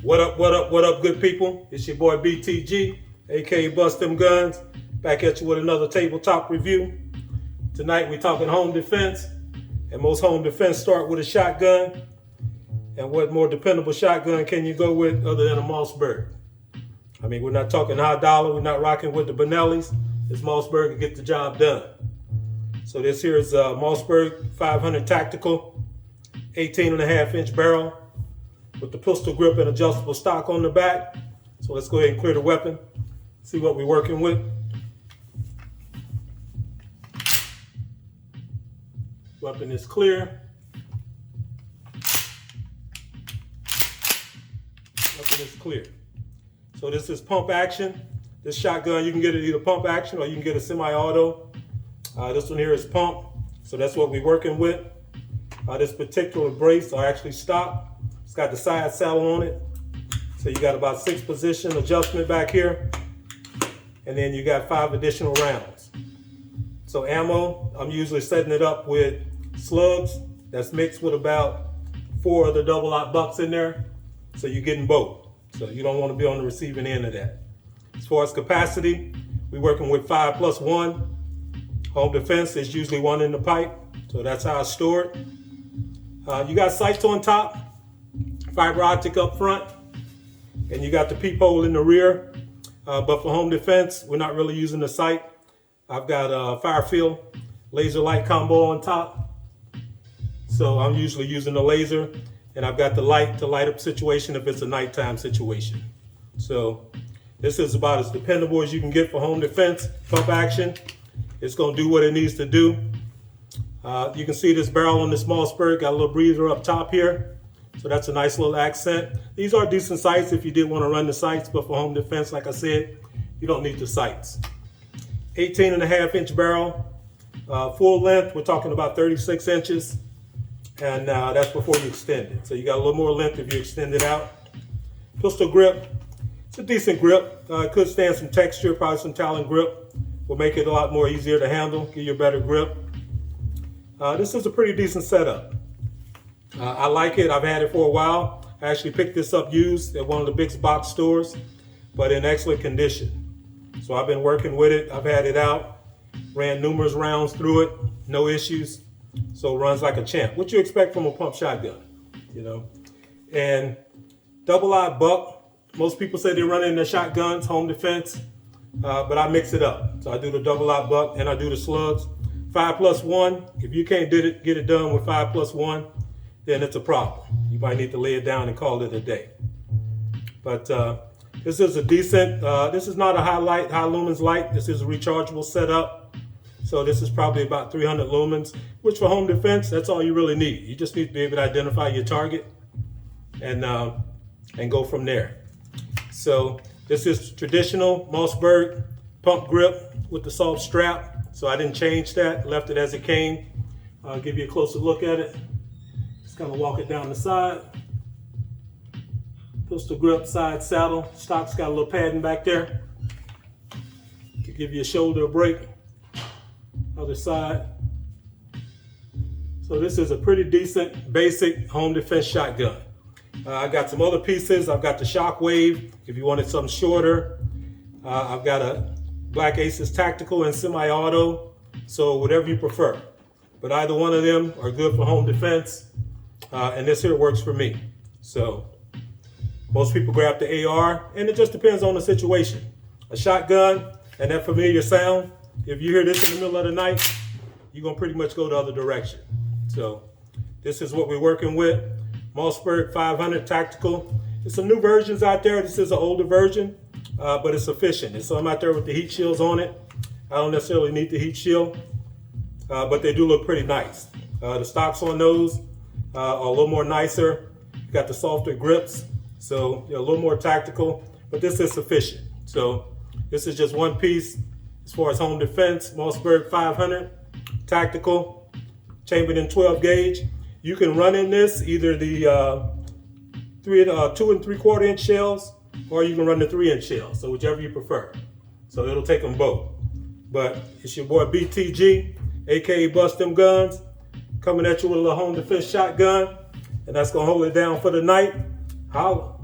What up, good people? It's your boy BTG, aka Bust Them Guns, back at you with another tabletop review. Tonight we're talking home defense, and most home defense start with a shotgun. And what more dependable shotgun can you go with other than a Mossberg? I mean, we're not talking high dollar, we're not rocking with the Benellis. It's Mossberg to get the job done. So this here is a Mossberg 500 Tactical, 18.5-inch barrel, with the pistol grip and adjustable stock on the back. So let's go ahead and clear the weapon, see what we're working with. Weapon is clear. Weapon is clear. So this is pump action. This shotgun, you can get it either pump action or you can get a semi-auto. This one here is pump, so that's what we're working with. This particular brace are actually stock. It's got the side saddle on it. So you got about 6 position adjustment back here. And then you got 5 additional rounds. So ammo, I'm usually setting it up with slugs that's mixed with about 4 of the double-aught bucks in there. So you're getting both. So you don't want to be on the receiving end of that. As far as capacity, we're working with 5+1. Home defense is usually 1 in the pipe. So that's how I store it. You got sights on top, fiber optic up front, and you got the peephole in the rear. But for home defense, we're not really using the sight. I've got a fire field laser light combo on top. So I'm usually using the laser, and I've got the light to light up situation if it's a nighttime situation. So this is about as dependable as you can get for home defense, pump action. It's gonna do what it needs to do. You can see this barrel on this Mossberg, got a little breather up top here. So that's a nice little accent. These are decent sights if you did want to run the sights, but for home defense, like I said, you don't need the sights. 18.5-inch barrel, full length, we're talking about 36 inches. And that's before you extend it. So you got a little more length if you extend it out. Pistol grip, it's a decent grip. It could stand some texture, probably some Talon grip. Will make it a lot more easier to handle, give you a better grip. This is a pretty decent setup. I like it. I've had it for a while. I actually picked this up used at one of the big box stores, but in excellent condition. So I've been working with it. I've had it out, ran numerous rounds through it, no issues. So it runs like a champ. What you expect from a pump shotgun, you know? And double-aught buck. Most people say they run in their shotguns, home defense, but I mix it up. So I do the double-aught buck and I do the slugs. 5+1. If you can't get it done with 5+1, then it's a problem. You might need to lay it down and call it a day. But this is a decent, this is not a high lumens light. This is a rechargeable setup. So this is probably about 300 lumens, which for home defense, that's all you really need. You just need to be able to identify your target and go from there. So this is traditional Mossberg pump grip with the soft strap. So I didn't change that, left it as it came. I'll give you a closer look at it. Just kind of walk it down the side. Pistol grip, side saddle. Stock's got a little padding back there to give you a shoulder break. Other side. So this is a pretty decent, basic home defense shotgun. I got some other pieces. I've got the Shockwave, if you wanted something shorter. I've got a Black Aces Tactical and semi-auto, so whatever you prefer. But either one of them are good for home defense, and this here works for me. So most people grab the AR, and it just depends on the situation. A shotgun and that familiar sound, if you hear this in the middle of the night, you're gonna pretty much go the other direction. So this is what we're working with. Mossberg 500 Tactical. There's some new versions out there. This is an older version. But it's efficient. There's some out there with the heat shields on it. I don't necessarily need the heat shield, but they do look pretty nice. The stocks on those are a little more nicer. You got the softer grips, so they're a little more tactical, but this is sufficient. So this is just one piece as far as home defense. Mossberg 500 Tactical, chambered in 12 gauge. You can run in this either the 2 3/4 inch shells, or you can run the 3-inch shell, so whichever you prefer. So it'll take them both. But it's your boy BTG, aka Bust Them Guns, coming at you with a little home defense shotgun, and that's gonna hold it down for the night. Holla.